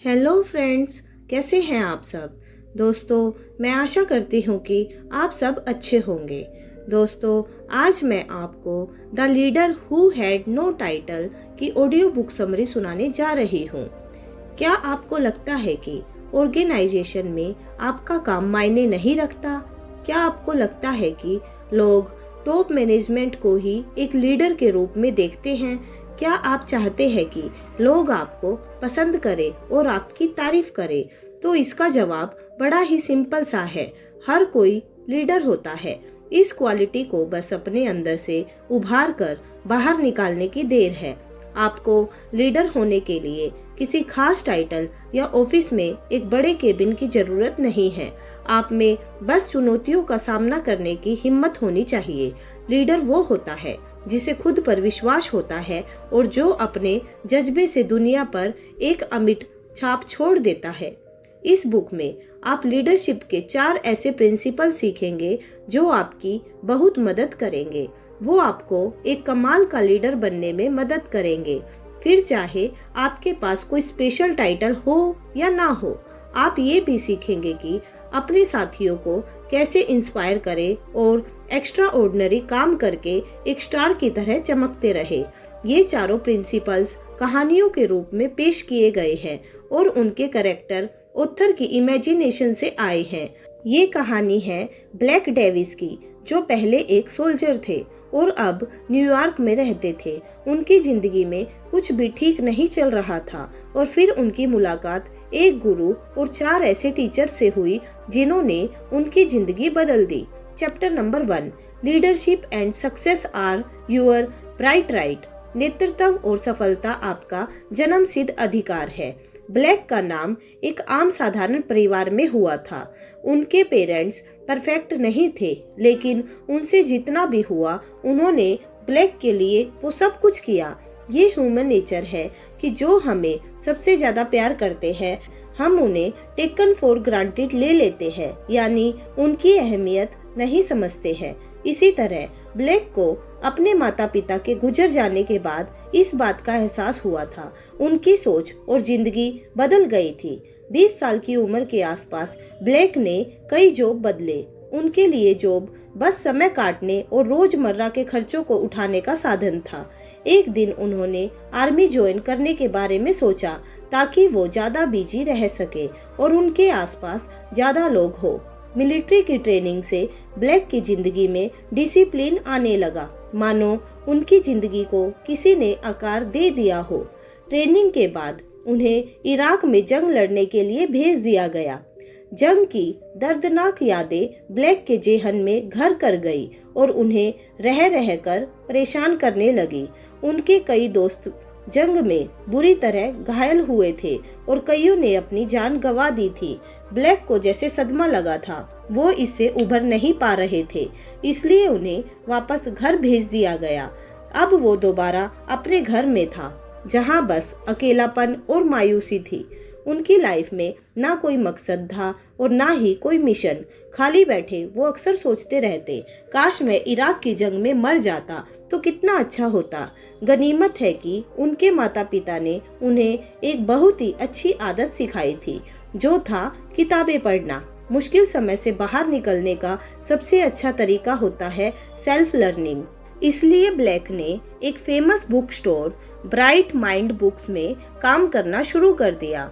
Hello friends, कैसे हैं आप सब। दोस्तों, मैं आशा करती हूँ कि आप सब अच्छे होंगे। दोस्तों, आज मैं आपको the leader who had no title की ऑडियो बुक समरी सुनाने जा रही हूँ। क्या आपको लगता है कि ऑर्गेनाइजेशन में आपका काम मायने नहीं रखता? क्या आपको लगता है कि लोग टॉप मैनेजमेंट को ही एक लीडर के रूप में देखते हैं? क्या आप चाहते हैं कि लोग आपको पसंद करें और आपकी तारीफ करें? तो इसका जवाब बड़ा ही सिंपल सा है। हर कोई लीडर होता है। इस क्वालिटी को बस अपने अंदर से उभार कर बाहर निकालने की देर है। आपको लीडर होने के लिए किसी खास टाइटल या ऑफिस में एक बड़े केबिन की जरूरत नहीं है। आप में बस चुनौतियों का सामना करने की हिम्मत होनी चाहिए। लीडर वो होता है जिसे खुद पर विश्वास होता है और जो अपने जज्बे से दुनिया पर एक अमिट छाप छोड़ देता है। इस बुक में आप लीडरशिप के 4 ऐसे प्रिंसिपल सीखेंगे जो आपकी बहुत मदद करेंगे। वो आपको एक कमाल का लीडर बनने में मदद करेंगे। फिर चाहे आपके पास कोई स्पेशल टाइटल हो या ना हो, आप ये भी सीखेंगे कि अपने साथियों को कैसे इंस्पायर करें और एक्स्ट्रा ऑर्डिनरी काम करके एक स्टार की तरह चमकते रहे। ये चारों प्रिंसिपल्स कहानियों के रूप में पेश किए गए हैं और उनके कैरेक्टर ऑथर की इमेजिनेशन से आए हैं। ये कहानी है ब्लैक डेविस की, जो पहले एक सोल्जर थे और अब न्यूयॉर्क में रहते थे। उनकी जिंदगी में कुछ भी ठीक नहीं चल रहा था और फिर उनकी मुलाकात एक गुरु और 4 ऐसे टीचर से हुई जिन्होंने उनकी जिंदगी बदल दी। Chapter number 1, leadership and success are your birthright. नेतृत्व और सफलता आपका जन्मसिद्ध अधिकार है। ब्लैक का नाम एक आम साधारण परिवार में हुआ था। उनके पेरेंट्स परफेक्ट नहीं थे, लेकिन उनसे जितना भी हुआ उन्होंने ब्लैक के लिए वो सब कुछ किया। ये ह्यूमन नेचर है कि जो हमें सबसे ज्यादा प्यार करते हैं हम उन्हें टेकन फॉर ग्रांटेड ले लेते हैं, यानी उनकी अहमियत नहीं समझते हैं। इसी तरह ब्लैक को अपने माता पिता के गुजर जाने के बाद इस बात का एहसास हुआ था। उनकी सोच और जिंदगी बदल गई थी। 20 साल की उम्र के आसपास ब्लैक ने कई जॉब बदले। उनके लिए जॉब बस समय काटने और रोजमर्रा के खर्चों को उठाने का साधन था। एक दिन उन्होंने आर्मी ज्वाइन करने के बारे में सोचा ताकि वो ज्यादा बिजी रह सके और उनके आसपास ज्यादा लोग हो। मिलिट्री की ट्रेनिंग से ब्लैक की जिंदगी में डिसिप्लिन आने लगा, मानो उनकी जिंदगी को किसी ने आकार दे दिया हो। ट्रेनिंग के बाद उन्हें इराक में जंग लड़ने के लिए भेज दिया गया। जंग की दर्दनाक यादें ब्लैक के जेहन में घर कर गई और उन्हें रह रह कर परेशान करने लगी। उनके कई दोस्त जंग में बुरी तरह घायल हुए थे और कईयों ने अपनी जान गंवा दी थी। ब्लैक को जैसे सदमा लगा था, वो इससे उभर नहीं पा रहे थे, इसलिए उन्हें वापस घर भेज दिया गया। अब वो दोबारा अपने घर में था, जहां बस अकेलापन और मायूसी थी। उनकी लाइफ में ना कोई मकसद था और ना ही कोई मिशन। खाली बैठे वो अक्सर सोचते रहते, काश मैं इराक की जंग में मर जाता तो कितना अच्छा होता। गनीमत है कि उनके माता पिता ने उन्हें एक बहुत ही अच्छी आदत सिखाई थी, जो था किताबें पढ़ना। मुश्किल समय से बाहर निकलने का सबसे अच्छा तरीका होता है सेल्फ लर्निंग। इसलिए ब्लैक ने एक famous book store bright mind books में काम करना शुरू कर दिया।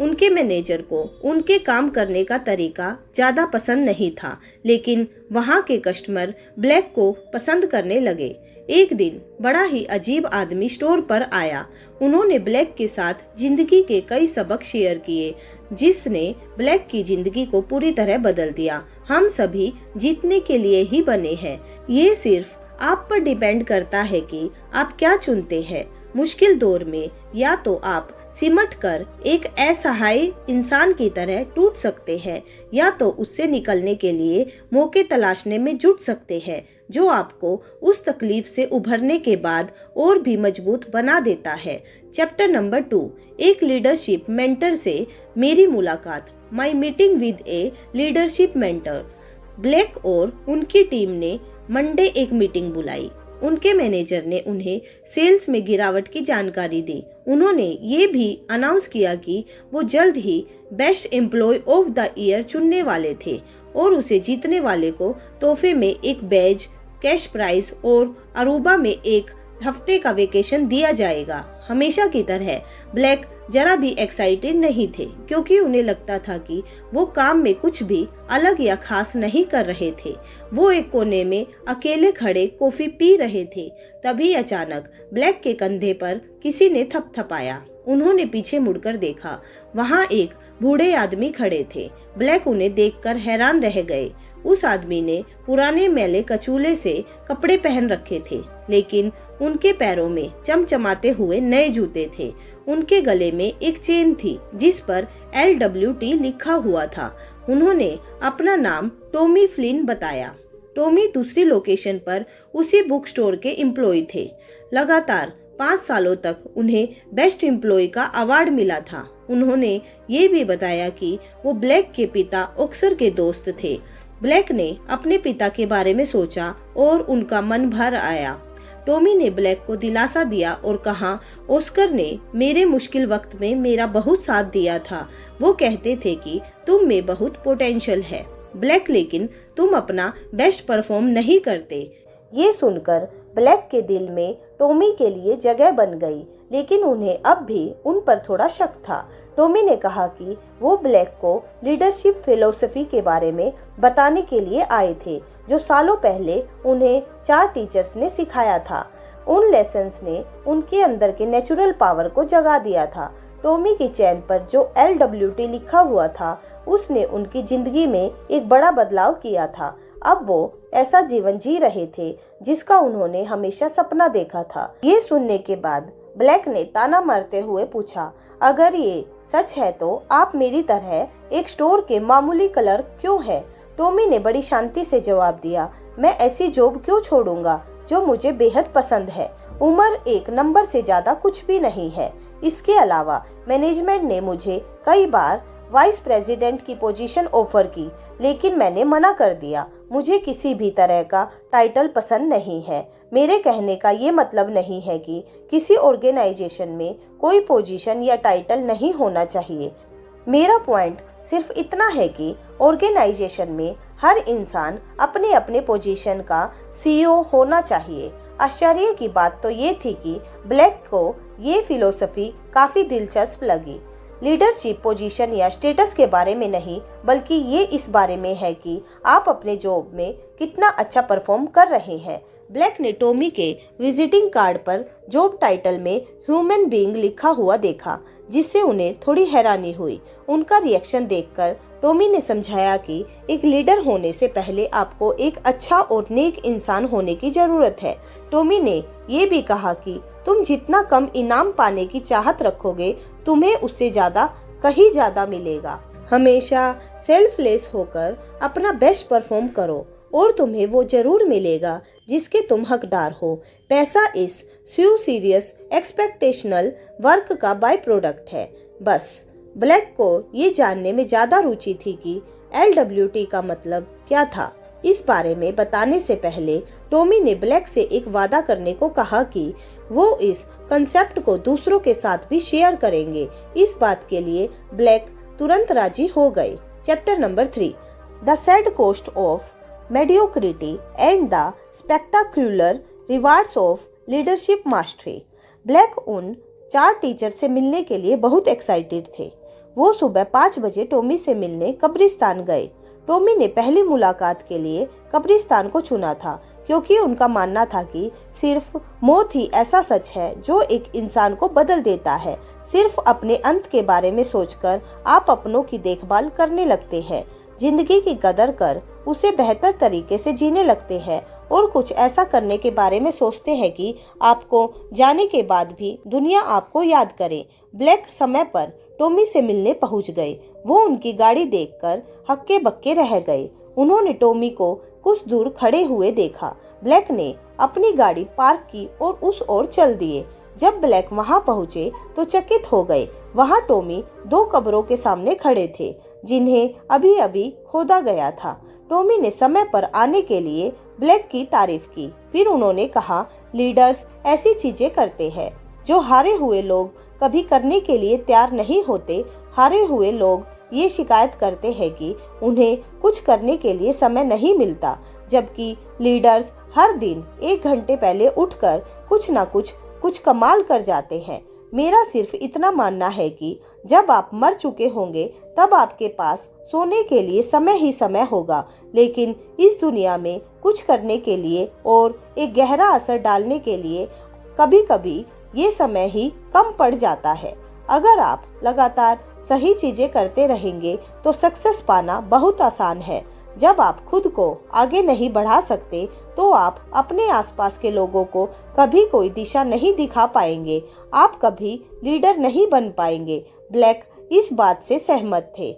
उनके मैनेजर को उनके काम करने का तरीका ज्यादा पसंद नहीं था, लेकिन वहाँ के कस्टमर ब्लैक को पसंद करने लगे। एक दिन बड़ा ही अजीब आदमी स्टोर पर आया। उन्होंने ब्लैक के साथ जिंदगी के कई सबक शेयर किए, जिसने ब्लैक की जिंदगी को पूरी तरह बदल दिया। हम सभी जीतने के लिए ही बने हैं। ये सिर्फ आप पर डिपेंड करता है कि आप क्या चुनते हैं। मुश्किल दौर में या तो आप सिमट कर एक असहाय इंसान की तरह टूट सकते हैं, या तो उससे निकलने के लिए मौके तलाशने में जुट सकते हैं, जो आपको उस तकलीफ से उभरने के बाद और भी मजबूत बना देता है। चैप्टर नंबर 2, एक लीडरशिप मेंटर से मेरी मुलाकात। My meeting with a leadership mentor. Black और उनकी टीम ने मंडे एक मीटिंग बुलाई। उनके मैनेजर ने उन्हें सेल्स में गिरावट की जानकारी दी। उन्होंने ये भी अनाउंस किया कि वो जल्द ही best employ of the year चुनने वाले थे और उसे जीतने वाले को तोहफे में एक बैज, कैश प्राइज और अरूबा में एक हफ्ते का वेकेशन दिया जाएगा। हमेशा की तरह ब्लैक जरा भी एक्साइटेड नहीं थे, क्योंकि उन्हें लगता था कि वो काम में कुछ भी अलग या खास नहीं कर रहे थे। वो एक कोने में अकेले खड़े कॉफी पी रहे थे। तभी अचानक ब्लैक के कंधे पर किसी ने थपथपाया। उन्होंने पीछे मुड़कर देखा। वहां एक बूढ़े आदमी खड़े थे। ब्लैक उन्हें देखकर हैरान रह गए। उस आदमी ने पुराने मैले कचूले से कपड़े पहन रखे थे, लेकिन उनके पैरों में चमचमाते हुए नए जूते थे। उनके गले में एक चेन थी जिस पर LWT लिखा हुआ था। उन्होंने अपना नाम टॉमी फ्लिन बताया। टॉमी दूसरी लोकेशन पर उसी बुक स्टोर के एम्प्लॉय थे। लगातार 5 सालों तक उन्हें बेस्ट एम्प्लॉय का अवार्ड मिला था। उन्होंने ये भी बताया कि वो ब्लैक के पिता ऑस्कर के दोस्त थे। ब्लैक ने अपने पिता के बारे में सोचा और उनका मन भर आया। टॉमी ने ब्लैक को दिलासा दिया और कहा, ऑस्कर ने मेरे मुश्किल वक्त में मेरा बहुत साथ दिया था। वो कहते थे कि तुम में बहुत पोटेंशियल है ब्लैक, लेकिन तुम अपना बेस्ट परफॉर्म नहीं करते। ये सुनकर ब्लैक के दिल में टॉमी के लिए जगह बन गई, लेकिन उन्हें अब भी उन पर थोड़ा शक था। टॉमी ने कहा कि वो ब्लैक को लीडरशिप फिलॉसफी के बारे में बताने के लिए आए थे, जो सालों पहले उन्हें 4 टीचर्स ने सिखाया था। उन लेसन्स ने उनके अंदर के नेचुरल पावर को जगा दिया था। टॉमी की चैन पर जो LWT लिखा हुआ था, उसने उनकी जिंदगी में एक बड़ा बदलाव किया था। अब वो ऐसा जीवन जी रहे थे जिसका उन्होंने हमेशा सपना देखा था। ये सुनने के बाद ब्लैक ने ताना मारते हुए पूछा, अगर ये सच है तो आप मेरी तरह एक स्टोर के मामूली क्लर्क क्यों हैं? टॉमी ने बड़ी शांति से जवाब दिया, मैं ऐसी जॉब क्यों छोड़ूंगा जो मुझे बेहद पसंद है। उम्र एक नंबर से ज्यादा कुछ भी नहीं है। इसके अलावा मैनेजमेंट ने मुझे कई बार वाइस प्रेसिडेंट की पोजीशन ऑफर की, लेकिन मैंने मना कर दिया। मुझे किसी भी तरह का टाइटल पसंद नहीं है। मेरे कहने का ये मतलब नहीं है कि किसी ऑर्गेनाइजेशन में कोई पोजीशन या टाइटल नहीं होना चाहिए। मेरा पॉइंट सिर्फ इतना है कि ऑर्गेनाइजेशन में हर इंसान अपने अपने पोजीशन का CEO होना चाहिए। आश्चर्य की बात तो ये थी कि ब्लैक को ये फिलॉसफी काफ़ी दिलचस्प लगी। लीडरशिप पोजीशन या स्टेटस के बारे में नहीं, बल्कि ये इस बारे में है कि आप अपने जॉब में कितना अच्छा परफॉर्म कर रहे हैं। ब्लैक ने टॉमी के विजिटिंग कार्ड पर जॉब टाइटल में ह्यूमन बीइंग लिखा हुआ देखा, जिससे उन्हें थोड़ी हैरानी हुई। उनका रिएक्शन देखकर टॉमी ने समझाया कि एक लीडर होने से पहले आपको एक अच्छा और नेक इंसान होने की ज़रूरत है। टॉमी ने ये भी कहा कि तुम जितना कम इनाम पाने की चाहत रखोगे, तुम्हें उससे कहीं ज़्यादा मिलेगा। हमेशा सेल्फलेस होकर अपना बेस्ट परफॉर्म करो और तुम्हें वो जरूर मिलेगा जिसके तुम हकदार हो। पैसा इस सीरियस एक्सपेक्टेशनल वर्क का बाय प्रोडक्ट है। बस ब्लैक को ये जानने में ज़्यादा रुचि थी कि LWT का मतलब क्या था। इस बारे में बताने से पहले टॉमी ने ब्लैक से एक वादा करने को कहा कि वो इस कंसेप्ट को दूसरों के साथ भी शेयर करेंगे। इस बात के लिए ब्लैक तुरंत राजी हो गए। Chapter number 3, the sad cost of mediocrity and the spectacular rewards of leadership mastery. Blake उन 4 टीचर से मिलने के लिए बहुत एक्साइटेड थे। वो सुबह 5 बजे टॉमी से मिलने कब्रिस्तान गए। टॉमी ने पहली मुलाकात के लिए कब्रिस्तान को चुना था, क्योंकि उनका मानना था कि सिर्फ मौत ही ऐसा सच है जो एक इंसान को बदल देता है। सिर्फ अपने अंत के बारे में सोचकर आप अपनों की देखभाल करने लगते हैं, जिंदगी की कदर कर उसे बेहतर तरीके से जीने लगते हैं और कुछ ऐसा करने के बारे में सोचते हैं कि आपको जाने के बाद भी दुनिया आपको याद करे। ब्लैक समय पर टॉमी से मिलने पहुंच गए। वो उनकी गाड़ी देखकर हक्के बक्के रह गए। उन्होंने टॉमी को कुछ दूर खड़े हुए देखा। ब्लैक ने अपनी गाड़ी पार्क की और उस ओर चल दिए। जब ब्लैक वहां पहुंचे तो चकित हो गए। वहां टॉमी 2 कब्रों के सामने खड़े थे, जिन्हें अभी अभी खोदा गया था। टॉमी ने समय पर आने के लिए ब्लैक की तारीफ की। फिर उन्होंने कहा, लीडर्स ऐसी चीजें करते हैं जो हारे हुए लोग कभी करने के लिए तैयार नहीं होते। हारे हुए लोग ये शिकायत करते हैं कि उन्हें कुछ करने के लिए समय नहीं मिलता, जबकि लीडर्स हर दिन 1 घंटे पहले उठकर कुछ ना कुछ कमाल कर जाते हैं। मेरा सिर्फ इतना मानना है कि जब आप मर चुके होंगे तब आपके पास सोने के लिए समय ही समय होगा, लेकिन इस दुनिया में कुछ करने के लिए और एक गहरा असर डालने के लिए कभी कभी ये समय ही कम पड़ जाता है। अगर आप लगातार सही चीजें करते रहेंगे तो सक्सेस पाना बहुत आसान है। जब आप खुद को आगे नहीं बढ़ा सकते तो आप अपने आसपास के लोगों को कभी कोई दिशा नहीं दिखा पाएंगे। आप कभी लीडर नहीं बन पाएंगे। ब्लैक इस बात से सहमत थे।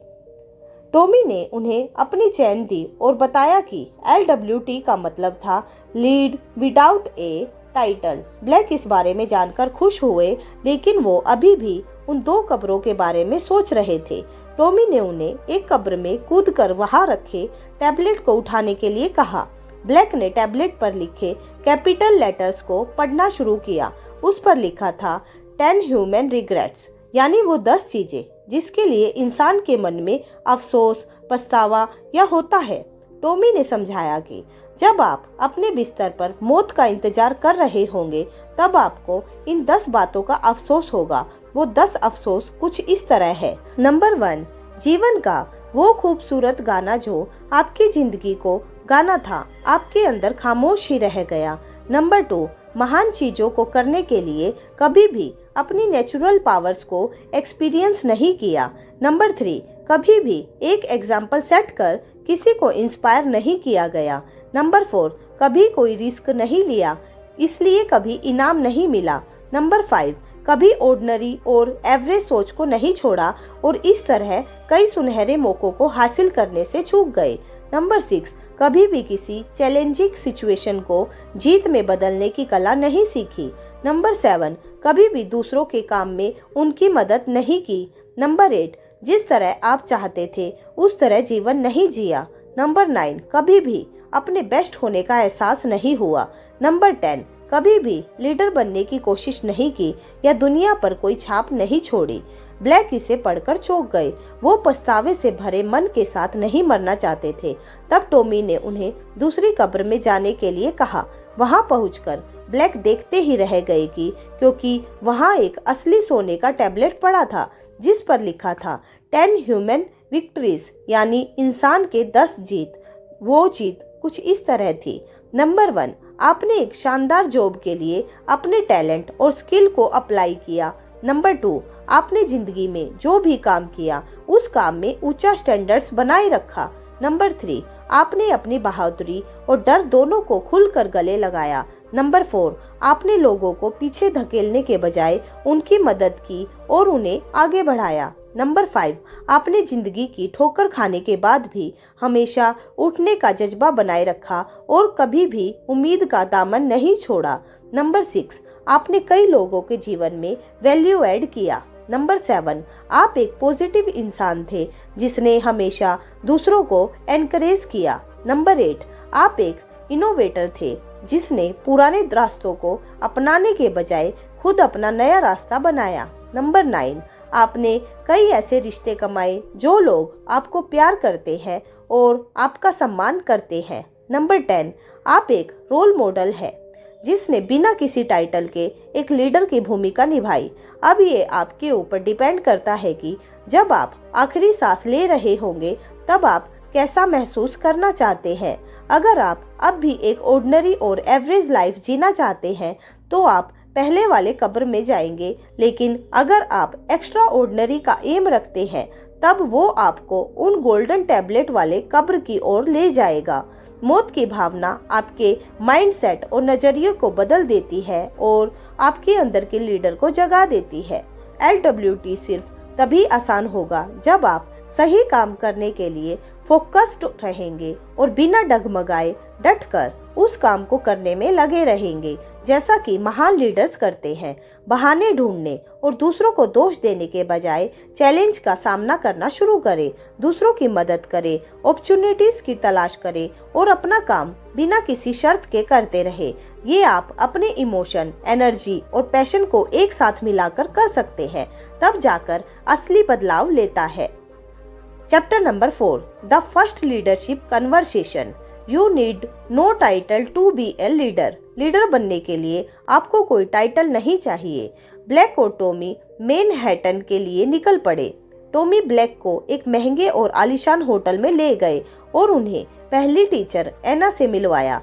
टॉमी ने उन्हें अपनी चेन दी और बताया कि LWT का मतलब था लीड विदाउट ए टाइटल। ब्लैक इस बारे में जानकर खुश हुए, लेकिन वो अभी भी उन 2 कब्रों के बारे में सोच रहे थे। टॉमी ने उन्हें एक कब्र में कूदकर वहां रखे टैबलेट को उठाने के लिए कहा। ब्लैक ने टैबलेट पर लिखे कैपिटल लेटर्स को पढ़ना शुरू किया। उस पर लिखा था 10 ह्यूमन रिग्रेट्स, यानी वो 10 चीजें जिसके लिए इंसान के मन में अफसोस, पछतावा या होता है। टॉमी ने समझाया कि जब आप अपने बिस्तर पर मौत का इंतजार कर रहे होंगे तब आपको इन 10 बातों का अफसोस होगा। वो 10 अफसोस कुछ इस तरह है। नंबर 1, जीवन का वो खूबसूरत गाना जो आपकी जिंदगी को गाना था आपके अंदर खामोश ही रह गया। नंबर 2, महान चीजों को करने के लिए कभी भी अपनी नेचुरल पावर्स को एक्सपीरियंस नहीं किया। नंबर 3, कभी भी एक एग्जाम्पल सेट कर किसी को इंस्पायर नहीं किया गया। नंबर 4, कभी कोई रिस्क नहीं लिया इसलिए कभी इनाम नहीं मिला। नंबर 5, कभी ऑर्डिनरी और एवरेज सोच को नहीं छोड़ा और इस तरह कई सुनहरे मौकों को हासिल करने से चूक गए। नंबर 6, कभी भी किसी चैलेंजिंग सिचुएशन को जीत में बदलने की कला नहीं सीखी। नंबर 7, कभी भी दूसरों के काम में उनकी मदद नहीं की। नंबर 8, जिस तरह आप चाहते थे उस तरह जीवन नहीं जिया। नंबर 9, कभी भी अपने बेस्ट होने का एहसास नहीं हुआ। नंबर 10, कभी भी लीडर बनने की कोशिश नहीं की या दुनिया पर कोई छाप नहीं छोड़ी। ब्लैक इसे पढ़कर चौंक गए। वो पछतावे से भरे मन के साथ नहीं मरना चाहते थे। तब टॉमी ने उन्हें दूसरी कब्र में जाने के लिए कहा। वहां पहुंचकर ब्लैक देखते ही रह गए क्योंकि वहां एक असली सोने का टैबलेट पड़ा था जिस पर लिखा था 10 ह्यूमन विक्ट्रीज, यानी इंसान के 10 जीत। वो जीत कुछ इस तरह थी। नंबर 1, आपने एक शानदार जॉब के लिए अपने टैलेंट और स्किल को अप्लाई किया। नंबर 2, आपने जिंदगी में जो भी काम किया उस काम में ऊंचा स्टैंडर्ड्स बनाए रखा। नंबर 3, आपने अपनी बहादुरी और डर दोनों को खुलकर गले लगाया। नंबर 4, आपने लोगों को पीछे धकेलने के बजाय उनकी मदद की और उन्हें आगे बढ़ाया। नंबर 5, आपने जिंदगी की ठोकर खाने के बाद भी हमेशा उठने का जज्बा बनाए रखा और कभी भी उम्मीद का दामन नहीं छोड़ा। नंबर 6, आपने कई लोगों के जीवन में वैल्यू ऐड किया। नंबर 7, आप एक पॉजिटिव इंसान थे जिसने हमेशा दूसरों को एनकरेज किया। नंबर 8, आप एक इनोवेटर थे जिसने पुराने रास्तों को अपनाने के बजाय खुद अपना नया रास्ता बनाया। नंबर 9, आपने कई ऐसे रिश्ते कमाए जो लोग आपको प्यार करते हैं और आपका सम्मान करते हैं। नंबर 10, आप एक रोल मॉडल है जिसने बिना किसी टाइटल के एक लीडर की भूमिका निभाई। अब ये आपके ऊपर डिपेंड करता है कि जब आप आखिरी सांस ले रहे होंगे तब आप कैसा महसूस करना चाहते हैं। अगर आप अब भी एक ऑर्डिनरी और एवरेज लाइफ जीना चाहते हैं तो आप पहले वाले कब्र में जाएंगे, लेकिन अगर आप एक्स्ट्रा ऑर्डिनरी का एम रखते हैं तब वो आपको उन गोल्डन टैबलेट वाले कब्र की ओर ले जाएगा। मौत की भावना आपके माइंडसेट और नज़रिए को बदल देती है और आपके अंदर के लीडर को जगा देती है। LWT सिर्फ तभी आसान होगा जब आप सही काम करने के लिए फोकस्ड रहेंगे और बिना डगमगाए डटकर उस काम को करने में लगे रहेंगे। जैसा कि महान लीडर्स करते हैं। बहाने ढूंढने और दूसरों को दोष देने के बजाय चैलेंज का सामना करना शुरू करें, दूसरों की मदद करें, अपॉर्चुनिटीज की तलाश करें और अपना काम बिना किसी शर्त के करते रहे। ये आप अपने इमोशन, एनर्जी और पैशन को एक साथ मिलाकर कर सकते हैं, तब जाकर असली बदलाव लेता है। Chapter number 4, the first leadership conversation. You need no title to be a leader. Leader बनने के लिए आपको कोई टाइटल नहीं चाहिए। ब्लैक और टॉमी मैनहट्टन के लिए निकल पड़े। टॉमी ब्लैक को एक महंगे और आलीशान होटल में ले गए और उन्हें पहली टीचर एना से मिलवाया।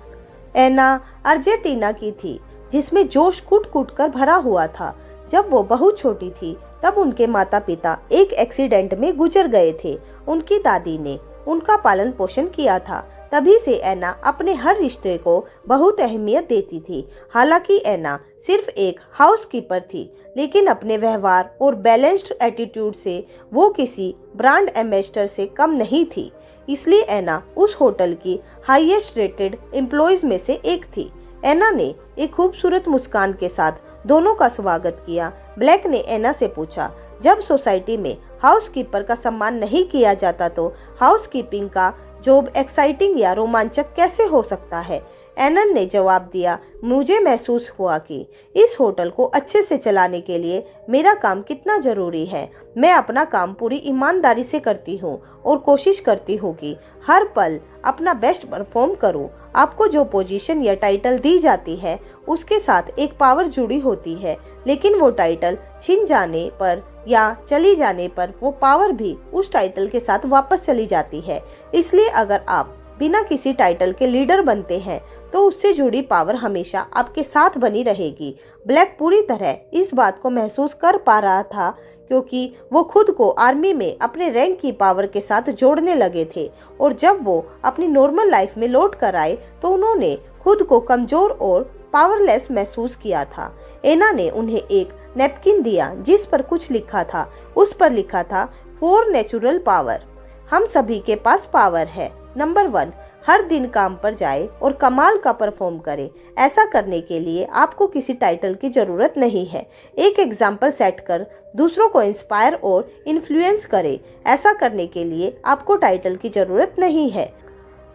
एना अर्जेंटीना की थी, जिसमें जोश कूट कूट कर भरा हुआ था। जब वो बहुत छोटी थी तब उनके माता पिता एक एक्सीडेंट में गुजर गए थे। उनकी दादी ने उनका पालन पोषण किया था। तभी से एना अपने हर रिश्ते को बहुत अहमियत देती थी। हालांकि एना सिर्फ एक हाउसकीपर थी, लेकिन अपने व्यवहार और बैलेंस्ड एटीट्यूड से वो किसी ब्रांड एम्बेसडर से कम नहीं थी। इसलिए एना उस होटल की हाईएस्ट रेटेड एम्प्लॉयज में से एक थी। एना ने एक खूबसूरत मुस्कान के साथ दोनों का स्वागत किया। ब्लैक ने एना से पूछा, जब सोसाइटी में हाउसकीपर का सम्मान नहीं किया जाता तो हाउसकीपिंग का जॉब एक्साइटिंग या रोमांचक कैसे हो सकता है? एनन ने जवाब दिया, मुझे महसूस हुआ कि इस होटल को अच्छे से चलाने के लिए मेरा काम कितना ज़रूरी है। मैं अपना काम पूरी ईमानदारी से करती हूँ और कोशिश करती हूँ कि हर पल अपना बेस्ट परफॉर्म करूँ। आपको जो पोजीशन या टाइटल दी जाती है उसके साथ एक पावर जुड़ी होती है, लेकिन वो टाइटल छिन जाने पर या चली जाने पर वो पावर भी उस टाइटल के साथ वापस चली जाती है। इसलिए अगर आप बिना किसी टाइटल के लीडर बनते हैं तो उससे जुड़ी पावर हमेशा आपके साथ बनी रहेगी। ब्लैक पूरी तरह इस बात को महसूस कर पा रहा था, क्योंकि वो खुद को आर्मी में अपने रैंक की पावर के साथ जोड़ने लगे थे और जब वो अपनी नॉर्मल लाइफ में लौट कर आए तो उन्होंने खुद को कमजोर और पावरलेस महसूस किया था। एना ने उन्हें एक नैपकिन दिया जिस पर कुछ लिखा था। उस पर लिखा था, फॉर नेचुरल पावर। हम सभी के पास पावर है। नंबर 1, हर दिन काम पर जाए और कमाल का परफॉर्म करें। ऐसा करने के लिए आपको किसी टाइटल की ज़रूरत नहीं है। एक एग्जाम्पल सेट कर दूसरों को इंस्पायर और इन्फ्लुएंस करें। ऐसा करने के लिए आपको टाइटल की ज़रूरत नहीं है।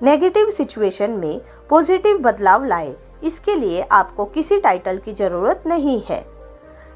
नेगेटिव सिचुएशन में पॉजिटिव बदलाव लाए। इसके लिए आपको किसी टाइटल की ज़रूरत नहीं है।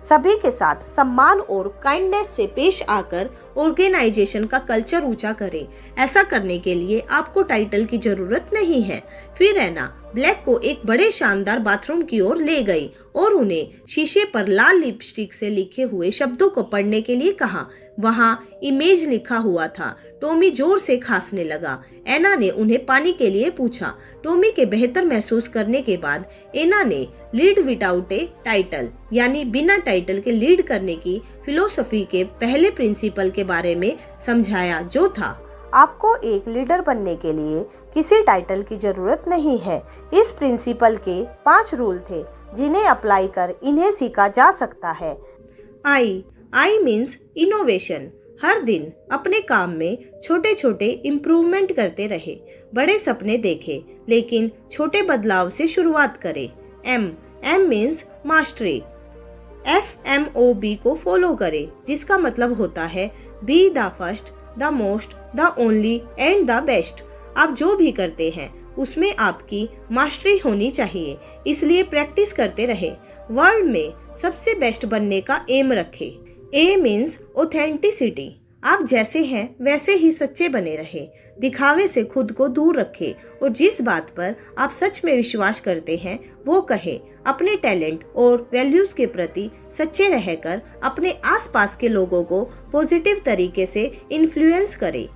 सभी के साथ सम्मान और काइंडनेस से पेश आकर ऑर्गेनाइजेशन का कल्चर ऊंचा करें। ऐसा करने के लिए आपको टाइटल की जरूरत नहीं है। फिर एना ब्लैक को एक बड़े शानदार बाथरूम की ओर ले गई और उन्हें शीशे पर लाल लिपस्टिक से लिखे हुए शब्दों को पढ़ने के लिए कहा। वहां इमेज लिखा हुआ था। टॉमी जोर से खांसने लगा। एना ने उन्हें पानी के लिए पूछा। टॉमी के बेहतर महसूस करने के बाद एना ने लीड विदाउट ए टाइटल यानी बिना टाइटल के लीड करने की फिलोसफी के पहले प्रिंसिपल के बारे में समझाया, जो था, आपको एक लीडर बनने के लिए किसी टाइटल की जरूरत नहीं है। इस प्रिंसिपल के 5 रूल थे जिन्हें अप्लाई कर इन्हें सीखा जा सकता है। I means innovation. हर दिन अपने काम में छोटे छोटे इम्प्रूवमेंट करते रहे। बड़े सपने देखे, लेकिन छोटे बदलाव से शुरुआत करें। M means mastery. FMOB को फॉलो करें, जिसका मतलब होता है be the first, the most, the only and the best. आप जो भी करते हैं उसमें आपकी मास्टरी होनी चाहिए, इसलिए प्रैक्टिस करते रहे। वर्ल्ड में सबसे बेस्ट बनने का एम रखें। A means authenticity. आप जैसे हैं वैसे ही सच्चे बने रहे। दिखावे से खुद को दूर रखें और जिस बात पर आप सच में विश्वास करते हैं वो कहें। अपने टैलेंट और वैल्यूज के प्रति सच्चे रहकर अपने आसपास के लोगों को पॉजिटिव तरीके से इन्फ्लुएंस करें।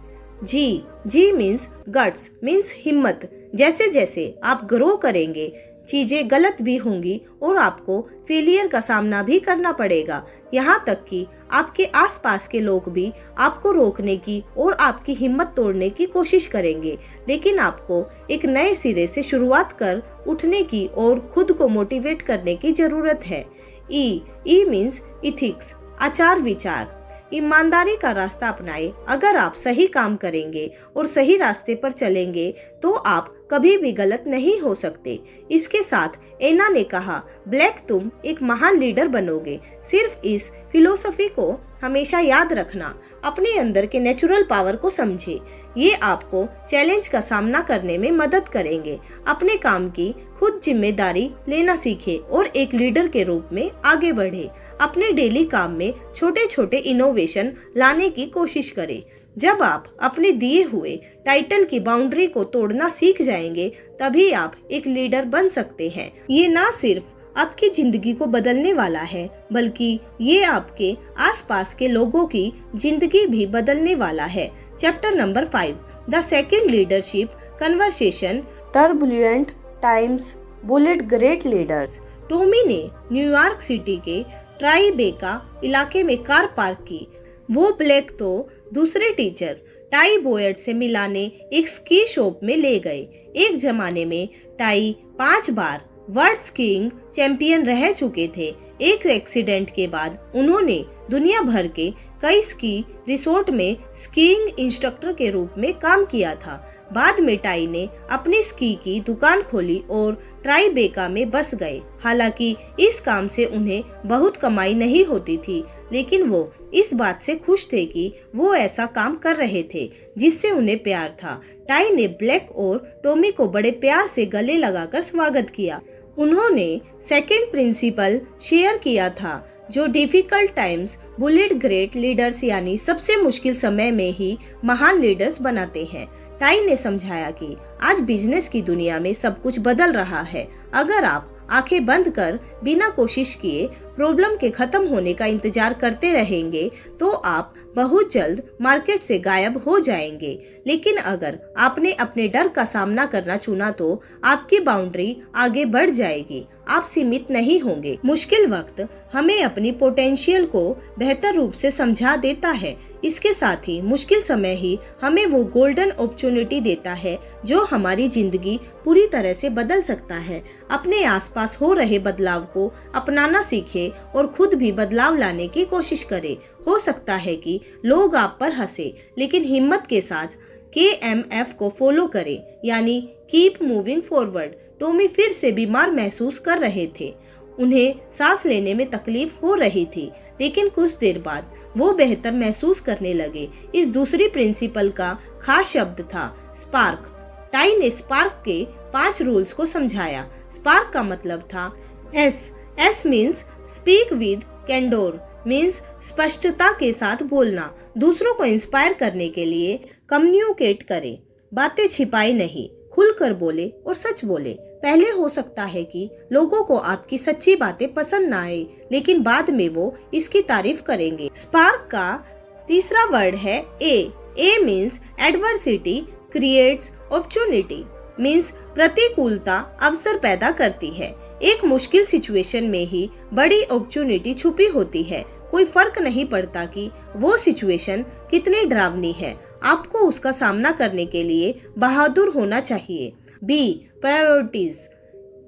जी मीन्स गट्स, मीन्स हिम्मत। जैसे जैसे आप ग्रो करेंगे चीजें गलत भी होंगी और आपको फेलियर का सामना भी करना पड़ेगा। यहाँ तक कि आपके आसपास के लोग भी आपको रोकने की और आपकी हिम्मत तोड़ने की कोशिश करेंगे, लेकिन आपको एक नए सिरे से शुरुआत कर उठने की और खुद को मोटिवेट करने की जरूरत है। ई मीन्स इथिक्स, आचार विचार। ईमानदारी का रास्ता अपनाएं। अगर आप सही काम करेंगे और सही रास्ते पर चलेंगे तो आप कभी भी गलत नहीं हो सकते। इसके साथ एना ने कहा, ब्लैक तुम एक महान लीडर बनोगे। सिर्फ इस फिलोसफी को हमेशा याद रखना, अपने अंदर के नेचुरल पावर को समझे। ये आपको चैलेंज का सामना करने में मदद करेंगे। अपने काम की खुद जिम्मेदारी लेना सीखे और एक लीडर के रूप में आगे बढ़े। अपने डेली काम में छोटे छोटे इनोवेशन लाने की कोशिश करें। जब आप अपने दिए हुए टाइटल की बाउंड्री को तोड़ना सीख जाएंगे तभी आप एक लीडर बन सकते हैं। ये ना सिर्फ आपकी जिंदगी को बदलने वाला है बल्कि ये आपके आसपास के लोगों की जिंदगी भी बदलने वाला है। Chapter number 5, the second leadership conversation, turbulent times bullet great leaders. Tommy ने न्यूयॉर्क सिटी के ट्राइबेका इलाके में कार पार्क की। वो ब्लैक तो दूसरे टीचर टाई बोयड से मिलाने एक स्की शॉप में ले गए। एक जमाने में टाई 5 बार वर्ल्ड स्कीइंग चैंपियन रह चुके थे। एक एक्सीडेंट के बाद उन्होंने दुनिया भर के कई स्की रिसोर्ट में स्कीइंग इंस्ट्रक्टर के रूप में काम किया था। बाद में टाई ने अपनी स्की की दुकान खोली और ट्राइबेका में बस गए। हालांकि इस काम से उन्हें बहुत कमाई नहीं होती थी, लेकिन वो इस बात से खुश थे कि वो ऐसा काम कर रहे थे जिससे उन्हें प्यार था। टाई ने ब्लैक और टॉमी को बड़े प्यार से गले लगाकर स्वागत किया। उन्होंने सेकंड प्रिंसिपल शेयर किया था, जो difficult times bullet great leaders यानी सबसे मुश्किल समय में ही महान लीडर्स बनाते हैं। टाई ने समझाया कि आज बिजनेस की दुनिया में सब कुछ बदल रहा है। अगर आप आंखें बंद कर बिना कोशिश किए प्रॉब्लम के खत्म होने का इंतजार करते रहेंगे तो आप बहुत जल्द मार्केट से गायब हो जाएंगे। लेकिन अगर आपने अपने डर का सामना करना चुना तो आपकी बाउंड्री आगे बढ़ जाएगी, आप सीमित नहीं होंगे। मुश्किल वक्त हमें अपनी पोटेंशियल को बेहतर रूप से समझा देता है। इसके साथ ही मुश्किल समय ही हमें वो गोल्डन अपॉर्चुनिटी देता है जो हमारी जिंदगी पूरी तरह से बदल सकता है। अपने आसपास हो रहे बदलाव को अपनाना सीखें और खुद भी बदलाव लाने की कोशिश करें। हो सकता है कि लोग आप पर हंसे, लेकिन हिम्मत के साथ KMF को फॉलो करें, यानी कीप मूविंग फॉरवर्ड। टॉमी फिर से बीमार महसूस कर रहे थे। उन्हें सांस लेने में तकलीफ हो रही थी, लेकिन कुछ देर बाद वो बेहतर महसूस करने लगे। इस दूसरी प्रिंसिपल का खास शब्द था स्पार्क। टाई ने स्पार्क के 5 रूल्स को समझाया। स्पार्क का मतलब था S means speak with candour, means स्पष्टता के साथ बोलना। दूसरों को इंस्पायर करने के लिए कम्युनिकेट करें, बातें छिपाए नहीं, खुलकर बोले और सच बोले। पहले हो सकता है कि लोगों को आपकी सच्ची बातें पसंद ना आए, लेकिन बाद में वो इसकी तारीफ करेंगे। स्पार्क का तीसरा वर्ड है A means adversity creates opportunity, means प्रतिकूलता अवसर पैदा करती है। एक मुश्किल सिचुएशन में ही बड़ी अपॉर्चुनिटी छुपी होती है। कोई फर्क नहीं पड़ता कि वो सिचुएशन कितनी डरावनी है, आपको उसका सामना करने के लिए बहादुर होना चाहिए। B प्रायोरिटीज,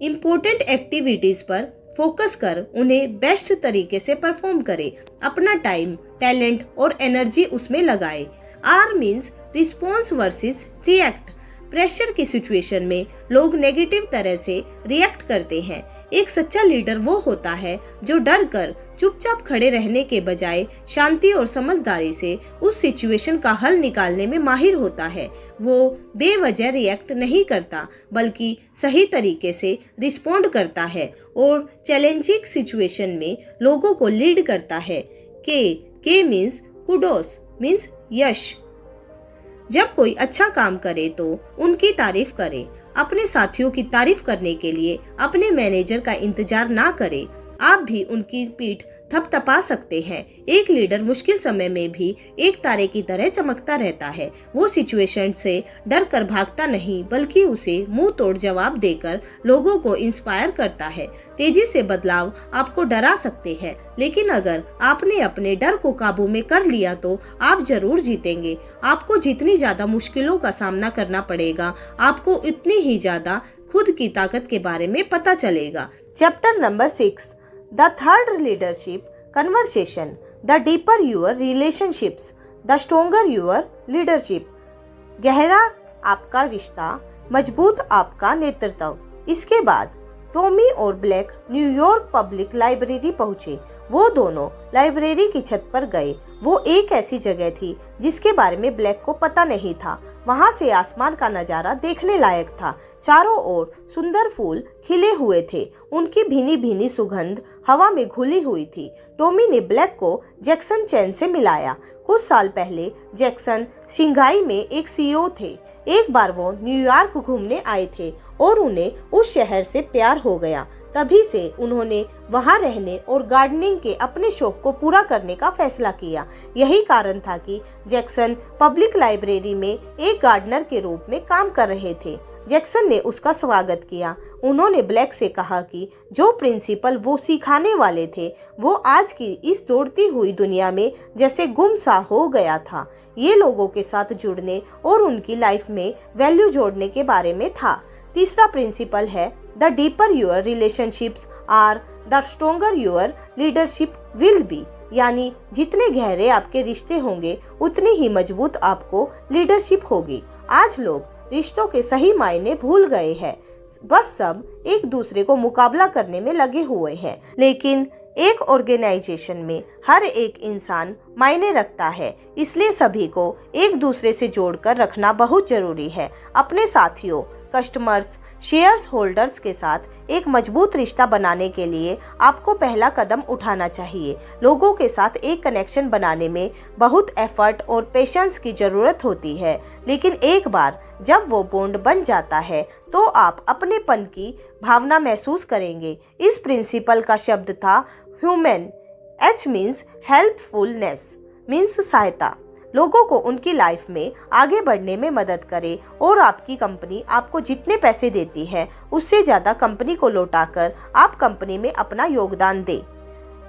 इम्पोर्टेंट एक्टिविटीज पर फोकस कर उन्हें बेस्ट तरीके से परफॉर्म करें। अपना टाइम, टैलेंट और एनर्जी उसमें लगाए। R means response versus react. Pressure की सिचुएशन में लोग नेगेटिव तरह से रिएक्ट करते हैं। एक सच्चा लीडर वो होता है जो डर कर चुपचाप खड़े रहने के बजाय शांति और समझदारी से उस सिचुएशन का हल निकालने में माहिर होता है। वो बेवजह रिएक्ट नहीं करता बल्कि सही तरीके से रिस्पॉन्ड करता है और चैलेंजिंग सिचुएशन में लोगों को लीड करता है। के मीन्स कुडोस, मीन्स यश। जब कोई अच्छा काम करे तो उनकी तारीफ करें। अपने साथियों की तारीफ करने के लिए अपने मैनेजर का इंतजार ना करें, आप भी उनकी पीठ थपथपा सकते हैं। एक लीडर मुश्किल समय में भी एक तारे की तरह चमकता रहता है। वो सिचुएशन से डर कर भागता नहीं बल्कि उसे मुंह तोड़ जवाब देकर लोगों को इंस्पायर करता है। तेजी से बदलाव आपको डरा सकते हैं, लेकिन अगर आपने अपने डर को काबू में कर लिया तो आप जरूर जीतेंगे। आपको जितनी ज्यादा मुश्किलों का सामना करना पड़ेगा, आपको उतनी ही ज्यादा खुद की ताकत के बारे में पता चलेगा। Chapter number 6, the third leadership conversation, the deeper your relationships, the stronger your leadership. गहरा आपका रिश्ता, मजबूत आपका नेतृत्व। इसके बाद टॉमी और ब्लैक न्यूयॉर्क पब्लिक लाइब्रेरी पहुंचे। वो दोनों लाइब्रेरी की छत पर गए। वो एक ऐसी जगह थी जिसके बारे में ब्लैक को पता नहीं था। वहां से आसमान का नज़ारा देखने लायक था। चारों ओर सुंदर फूल खिले हुए थे। उनकी भीनी भीनी सुगंध हवा में घुली हुई थी। टॉमी ने ब्लैक को जैक्सन चेन से मिलाया। कुछ साल पहले जैक्सन शंघाई में एक सीईओ थे। एक बार वो न्यूयॉर्क घूमने आए थे और उन्हें उस शहर से प्यार हो गया। तभी से उन्होंने वहां रहने और गार्डनिंग के अपने शौक को पूरा करने का फैसला किया। यही कारण था कि जैक्सन पब्लिक लाइब्रेरी में एक गार्डनर के रूप में काम कर रहे थे। जैक्सन ने उसका स्वागत किया। उन्होंने ब्लैक से कहा कि जो प्रिंसिपल वो सिखाने वाले थे वो आज की इस दौड़ती हुई दुनिया में जैसे गुम सा हो गया था। ये लोगों के साथ जुड़ने और उनकी लाइफ में वैल्यू जोड़ने के बारे में था। तीसरा प्रिंसिपल है the deeper your relationships are the stronger your leadership will be. यानी जितने गहरे आपके रिश्ते होंगे उतनी ही मजबूत आपको लीडरशिप होगी। आज लोग रिश्तों के सही मायने भूल गए हैं। बस सब एक दूसरे को मुकाबला करने में लगे हुए हैं। लेकिन एक ऑर्गेनाइजेशन में हर एक इंसान मायने रखता है, इसलिए सभी को एक दूसरे से जोड़कर रखना बहुत जरूरी है। अपने साथियों, कस्टमर्स, शेयर्स होल्डर्स के साथ एक मजबूत रिश्ता बनाने के लिए आपको पहला कदम उठाना चाहिए। लोगों के साथ एक कनेक्शन बनाने में बहुत एफर्ट और पेशेंस की ज़रूरत होती है, लेकिन एक बार जब वो बॉन्ड बन जाता है तो आप अपनेपन की भावना महसूस करेंगे। इस प्रिंसिपल का शब्द था human. H means helpfulness, means सहायता। लोगों को उनकी लाइफ में आगे बढ़ने में मदद करे और आपकी कंपनी आपको जितने पैसे देती है उससे ज़्यादा कंपनी को लौटाकर आप कंपनी में अपना योगदान दें।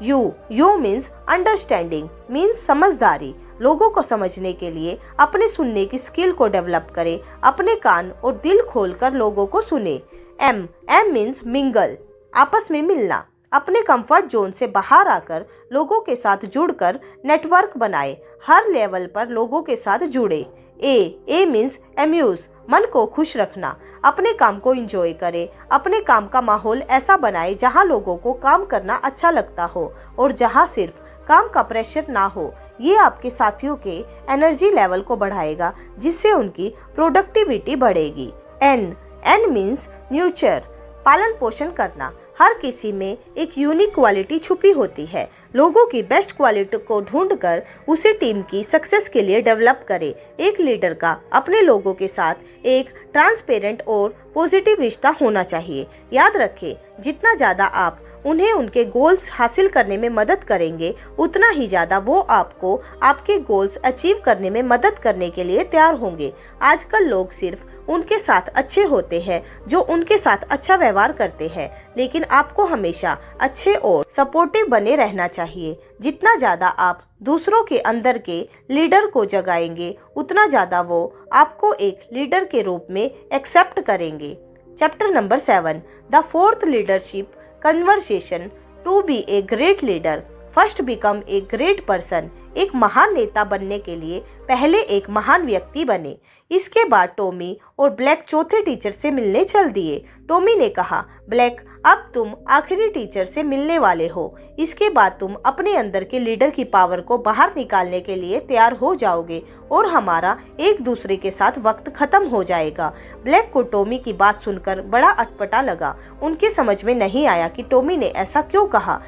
यू मीन्स अंडरस्टैंडिंग, मीन्स समझदारी। लोगों को समझने के लिए अपने सुनने की स्किल को डेवलप करें। अपने कान और दिल खोलकर लोगों को सुने। एम मीन्स मिंगल, आपस में मिलना। अपने कंफर्ट जोन से बाहर आकर लोगों के साथ जुड़कर नेटवर्क बनाए। हर लेवल पर लोगों के साथ जुड़े। ए मीन्स एम्यूज, मन को खुश रखना। अपने काम को एंजॉय करें। अपने काम का माहौल ऐसा बनाए जहां लोगों को काम करना अच्छा लगता हो और जहां सिर्फ काम का प्रेशर ना हो। ये आपके साथियों के एनर्जी लेवल को बढ़ाएगा, जिससे उनकी प्रोडक्टिविटी बढ़ेगी। एन मीन्स न्यूचर, पालन पोषण करना। हर किसी में एक यूनिक क्वालिटी छुपी होती है। लोगों की बेस्ट क्वालिटी को ढूंढकर उसे टीम की सक्सेस के लिए डेवलप करें। एक लीडर का अपने लोगों के साथ एक ट्रांसपेरेंट और पॉजिटिव रिश्ता होना चाहिए। याद रखें, जितना ज़्यादा आप उन्हें उनके गोल्स हासिल करने में मदद करेंगे, उतना ही ज़्यादा वो आपको आपके गोल्स अचीव करने में मदद करने के लिए तैयार होंगे। आजकल लोग सिर्फ उनके साथ अच्छे होते हैं जो उनके साथ अच्छा व्यवहार करते हैं, लेकिन आपको हमेशा अच्छे और सपोर्टिव बने रहना चाहिए। जितना ज़्यादा आप दूसरों के अंदर के लीडर को जगाएंगे, उतना ज़्यादा वो आपको एक लीडर के रूप में एक्सेप्ट करेंगे। Chapter number 7, the fourth leadership conversation. To be a great leader, first become a great person. एक महान नेता बनने के लिए पहले एक महान व्यक्ति बने। इसके बाद टॉमी और ब्लैक चौथे टीचर से मिलने चल दिए। टॉमी ने कहा, ब्लैक, अब तुम आखिरी टीचर से मिलने वाले हो। इसके बाद तुम अपने अंदर के लीडर की पावर को बाहर निकालने के लिए तैयार हो जाओगे और हमारा एक दूसरे के साथ वक्त खत्म हो जाएगा। ब्लैक को टॉमी की बात सुनकर बड़ा अटपटा लगा। उनके समझ में नहीं आया कि टॉमी ने ऐसा क्यों कहा।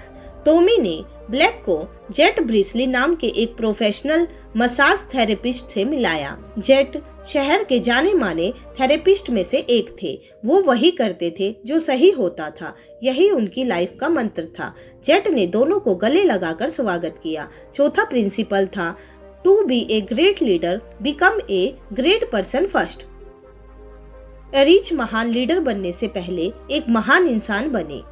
टॉमी ने ब्लैक को जेट ब्रिस्ली नाम के एक प्रोफेशनल मसाज थेरेपिस्ट से मिलाया। जेट शहर के जाने माने थेरेपिस्ट में से एक थे। वो वही करते थे जो सही होता था। यही उनकी लाइफ का मंत्र था। जेट ने दोनों को गले लगाकर स्वागत किया। चौथा प्रिंसिपल था, to be a great leader, become a great person first. रिच महान लीडर बनने से पहले एक महान इंसान बने।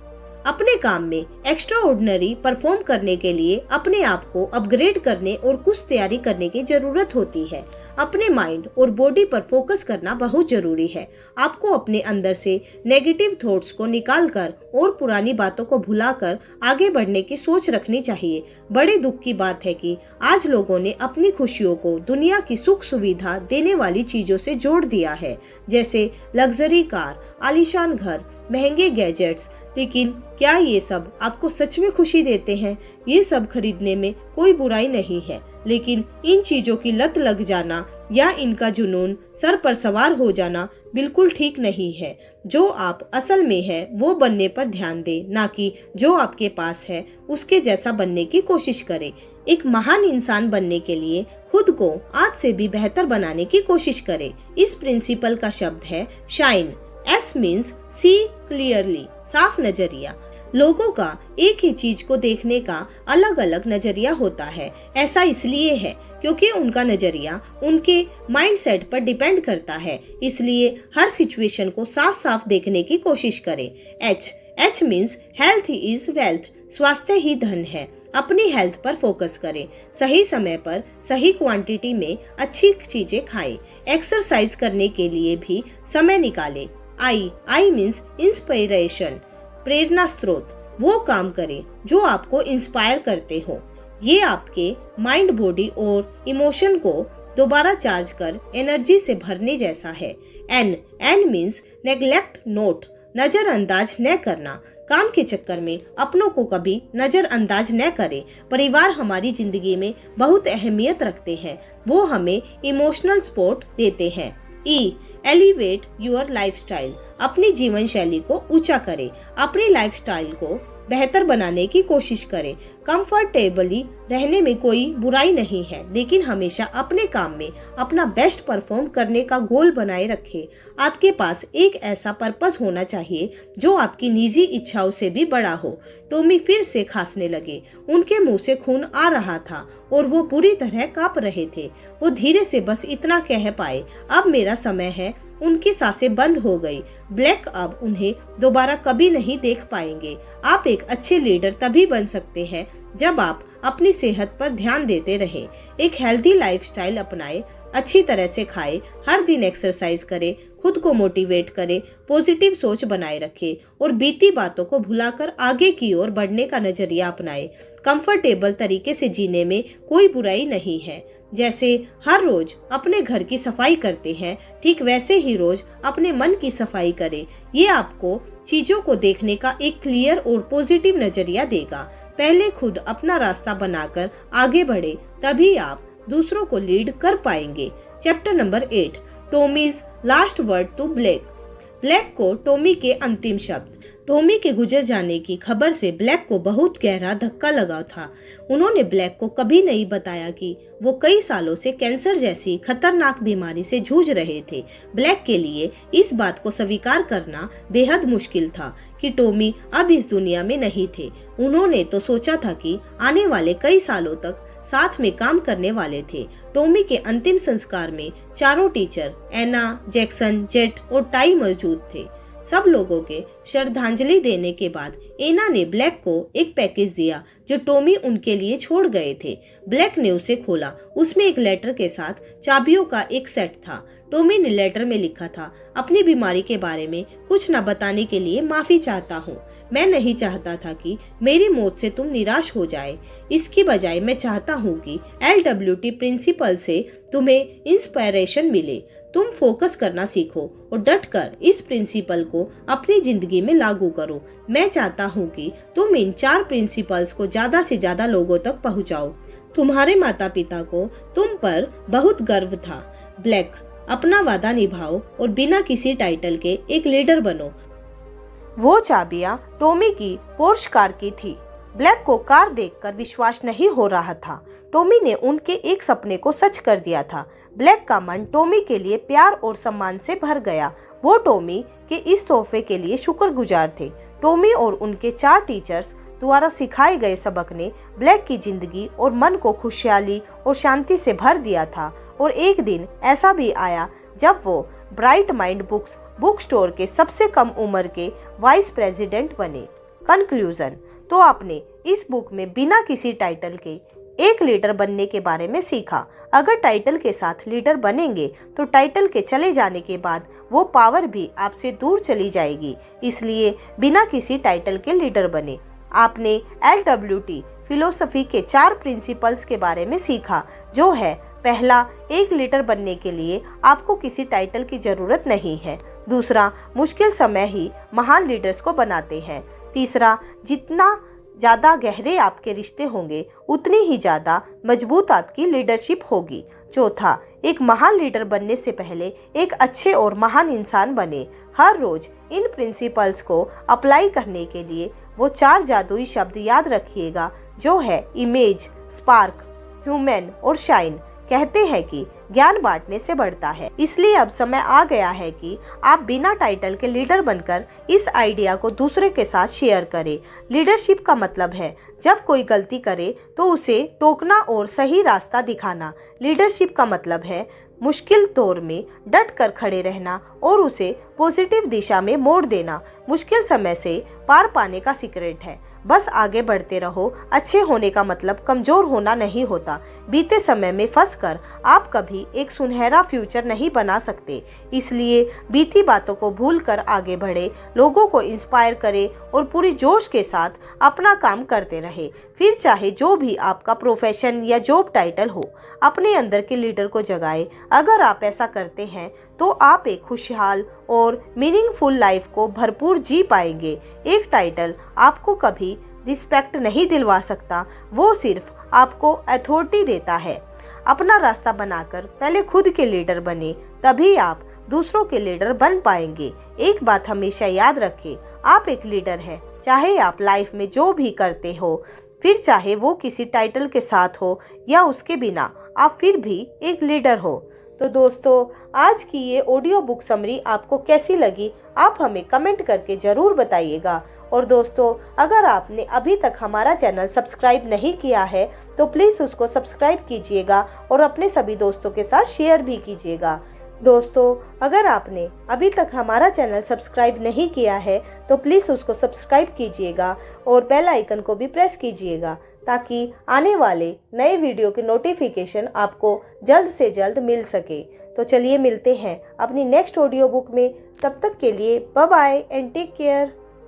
अपने काम में एक्स्ट्रा ऑर्डिनरी परफॉर्म करने के लिए अपने आप को अपग्रेड करने और कुछ तैयारी करने की जरूरत होती है। अपने माइंड और बॉडी पर फोकस करना बहुत जरूरी है। आपको अपने अंदर से नेगेटिव थॉट्स को निकालकर और पुरानी बातों को भुलाकर आगे बढ़ने की सोच रखनी चाहिए। बड़े दुख की बात है कि आज लोगों ने अपनी खुशियों को दुनिया की सुख सुविधा देने वाली चीजों से जोड़ दिया है, जैसे लग्जरी कार, आलीशान घर, महंगे गैजेट्स। लेकिन क्या ये सब आपको सच में खुशी देते हैं? ये सब खरीदने में कोई बुराई नहीं है, लेकिन इन चीजों की लत लग जाना या इनका जुनून सर पर सवार हो जाना बिल्कुल ठीक नहीं है। जो आप असल में है वो बनने पर ध्यान दें, ना कि जो आपके पास है उसके जैसा बनने की कोशिश करें। एक महान इंसान बनने के लिए खुद को आज से भी बेहतर बनाने की कोशिश करें। इस प्रिंसिपल का शब्द है shine. S means see clearly, साफ नजरिया। लोगों का एक ही चीज को देखने का अलग अलग नजरिया होता है। ऐसा इसलिए है क्योंकि उनका नजरिया उनके माइंडसेट पर डिपेंड करता है। इसलिए हर सिचुएशन को साफ साफ देखने की कोशिश करें। H means health is wealth, स्वास्थ्य ही धन है। अपनी हेल्थ पर फोकस करें। सही समय पर सही क्वांटिटी में अच्छी चीजें खाएं। एक्सरसाइज करने के लिए भी समय निकालें। I मीन्स इंस्पिरेशन, प्रेरणा स्रोत। वो काम करें जो आपको इंस्पायर करते हो। ये आपके माइंड, बॉडी और इमोशन को दोबारा चार्ज कर एनर्जी से भरने जैसा है। N मीन्स नेग्लेक्ट नोट, नजरअंदाज न करना। काम के चक्कर में अपनों को कभी नजरअंदाज न करें। परिवार हमारी जिंदगी में बहुत अहमियत रखते हैं। वो हमें इमोशनल सपोर्ट देते हैं। एलिवेट योर लाइफस्टाइल, अपनी जीवन शैली को ऊंचा करें। अपनी लाइफस्टाइल को बेहतर बनाने की कोशिश करें। कंफर्टेबली रहने में कोई बुराई नहीं है, लेकिन हमेशा अपने काम में अपना बेस्ट परफॉर्म करने का गोल बनाए रखें। आपके पास एक ऐसा पर्पस होना चाहिए जो आपकी निजी इच्छाओं से भी बड़ा हो। टॉमी फिर से खांसने लगे। उनके मुंह से खून आ रहा था और वो पूरी तरह कांप रहे थे। वो धीरे से बस इतना कह पाए, अब मेरा समय है। उनकी सांसें बंद हो गई। ब्लैक अब उन्हें दोबारा कभी नहीं देख पाएंगे। आप एक अच्छे लीडर तभी बन सकते हैं जब आप अपनी सेहत पर ध्यान देते रहें, एक हेल्दी लाइफस्टाइल अपनाएं, अच्छी तरह से खाएं, हर दिन एक्सरसाइज करें, खुद को मोटिवेट करें, पॉजिटिव सोच बनाए रखें और बीती बातों को भुलाकर आगे की ओर बढ़ने का नजरिया अपनाएं। कंफर्टेबल तरीके से जीने में कोई बुराई नहीं है। जैसे हर रोज अपने घर की सफाई करते हैं, ठीक वैसे ही रोज अपने मन की सफाई करें। ये आपको चीजों को देखने का एक क्लियर और पॉजिटिव नजरिया देगा। पहले खुद अपना रास्ता बनाकर आगे बढ़े, तभी आप दूसरों को लीड कर पाएंगे। Chapter number 8, Tommy's last word to Blake. Blake को टॉमी के अंतिम शब्द। टॉमी के गुजर जाने की खबर से ब्लैक को बहुत गहरा धक्का लगा था। उन्होंने ब्लैक को कभी नहीं बताया कि वो कई सालों से कैंसर जैसी खतरनाक बीमारी से जूझ रहे थे। ब्लैक के लिए इस बात को स्वीकार करना बेहद मुश्किल था कि टॉमी अब इस दुनिया में नहीं थे। उन्होंने तो सोचा था कि आने वाले कई सालों तक साथ में काम करने वाले थे। टॉमी के अंतिम संस्कार में चारों टीचर एना, जैक्सन, जेट और टाई मौजूद थे। सब लोगों के श्रद्धांजलि देने के बाद एना ने ब्लैक को एक पैकेज दिया जो टॉमी उनके लिए छोड़ गए थे। ब्लैक ने उसे खोला। उसमें एक लेटर के साथ चाबियों का एक सेट था। टॉमी ने लेटर में लिखा था, अपनी बीमारी के बारे में कुछ न बताने के लिए माफी चाहता हूँ। मैं नहीं चाहता था कि मेरी मौत से तुम निराश हो जाए। इसकी बजाय मैं चाहता हूँ कि LWT प्रिंसिपल से तुम्हें इंस्पिरेशन मिले। तुम फोकस करना सीखो और डटकर इस प्रिंसिपल को अपनी जिंदगी में लागू करो। मैं चाहता हूँ कि तुम इन 4 प्रिंसिपल्स को ज्यादा से ज्यादा लोगों तक पहुँचाओ। तुम्हारे माता पिता को तुम पर बहुत गर्व था। ब्लैक, अपना वादा निभाओ और बिना किसी टाइटल के एक लीडर बनो। वो चाबियां टॉमी की पोर्श कार की थी। ब्लैक को कार देखकर विश्वास नहीं हो रहा था। टॉमी ने उनके एक सपने को सच कर दिया था। ब्लैक का मन टॉमी के लिए प्यार और सम्मान से भर गया। वो टॉमी के इस तोहफे के लिए शुक्रगुजार थे। टॉमी और उनके 4 टीचर्स द्वारा सिखाए गए सबक ने ब्लैक की जिंदगी और मन को खुशहाली और शांति से भर दिया था। और एक दिन ऐसा भी आया जब वो ब्राइट माइंड बुक स्टोर के सबसे कम उम्र के वाइस प्रेसिडेंट बने। कंक्लूजन। तो आपने इस बुक में बिना किसी टाइटल के एक लीडर बनने के बारे में सीखा। अगर टाइटल के साथ लीडर बनेंगे तो टाइटल के चले जाने के बाद वो पावर भी आपसे दूर चली जाएगी, इसलिए बिना किसी टाइटल के लीडर बने। आपने LWT फिलोसफी के 4 प्रिंसिपल्स के बारे में सीखा, जो है पहला, एक लीडर बनने के लिए आपको किसी टाइटल की जरूरत नहीं है। दूसरा, मुश्किल समय ही महान लीडर्स को बनाते हैं। तीसरा, जितना ज़्यादा गहरे आपके रिश्ते होंगे उतनी ही ज़्यादा मजबूत आपकी लीडरशिप होगी। चौथा, एक महान लीडर बनने से पहले एक अच्छे और महान इंसान बने। हर रोज इन प्रिंसिपल्स को अप्लाई करने के लिए वो 4 जादुई शब्द याद रखिएगा, जो है इमेज, स्पार्क, ह्यूमन और शाइन। कहते हैं कि ज्ञान बांटने से बढ़ता है, इसलिए अब समय आ गया है कि आप बिना टाइटल के लीडर बनकर इस आइडिया को दूसरे के साथ शेयर करें। लीडरशिप का मतलब है जब कोई गलती करे तो उसे टोकना और सही रास्ता दिखाना। लीडरशिप का मतलब है मुश्किल दौर में डट कर खड़े रहना और उसे पॉजिटिव दिशा में मोड़ देना। मुश्किल समय से पार पाने का सीक्रेट है बस आगे बढ़ते रहो। अच्छे होने का मतलब कमजोर होना नहीं होता। बीते समय में फंसकर आप कभी एक सुनहरा फ्यूचर नहीं बना सकते, इसलिए बीती बातों को भूलकर आगे बढ़े, लोगों को इंस्पायर करें और पूरी जोश के साथ अपना काम करते रहे। फिर चाहे जो भी आपका प्रोफेशन या जॉब टाइटल हो, अपने अंदर के लीडर को जगाए। अगर आप ऐसा करते हैं तो आप एक खुशहाल और मीनिंगफुल लाइफ को भरपूर जी पाएंगे। एक टाइटल आपको कभी रिस्पेक्ट नहीं दिलवा सकता, वो सिर्फ आपको अथॉरिटी देता है। अपना रास्ता बनाकर पहले खुद के लीडर बने, तभी आप दूसरों के लीडर बन पाएंगे। एक बात हमेशा याद रखें, आप एक लीडर हैं, चाहे आप लाइफ में जो भी करते हो, फिर चाहे वो किसी टाइटल के साथ हो या उसके बिना, आप फिर भी एक लीडर हो। तो दोस्तों, आज की ये ऑडियो बुक समरी आपको कैसी लगी, आप हमें कमेंट करके ज़रूर बताइएगा। और दोस्तों, अगर आपने अभी तक हमारा चैनल सब्सक्राइब नहीं किया है तो प्लीज़ उसको सब्सक्राइब कीजिएगा और अपने सभी दोस्तों के साथ शेयर भी कीजिएगा। दोस्तों, अगर आपने अभी तक हमारा चैनल सब्सक्राइब नहीं किया है तो प्लीज़ उसको सब्सक्राइब कीजिएगा और बेल आइकन को भी प्रेस कीजिएगा, ताकि आने वाले नए वीडियो के नोटिफिकेशन आपको जल्द से जल्द मिल सके। तो चलिए मिलते हैं अपनी नेक्स्ट ऑडियो बुक में। तब तक के लिए bye bye and take care.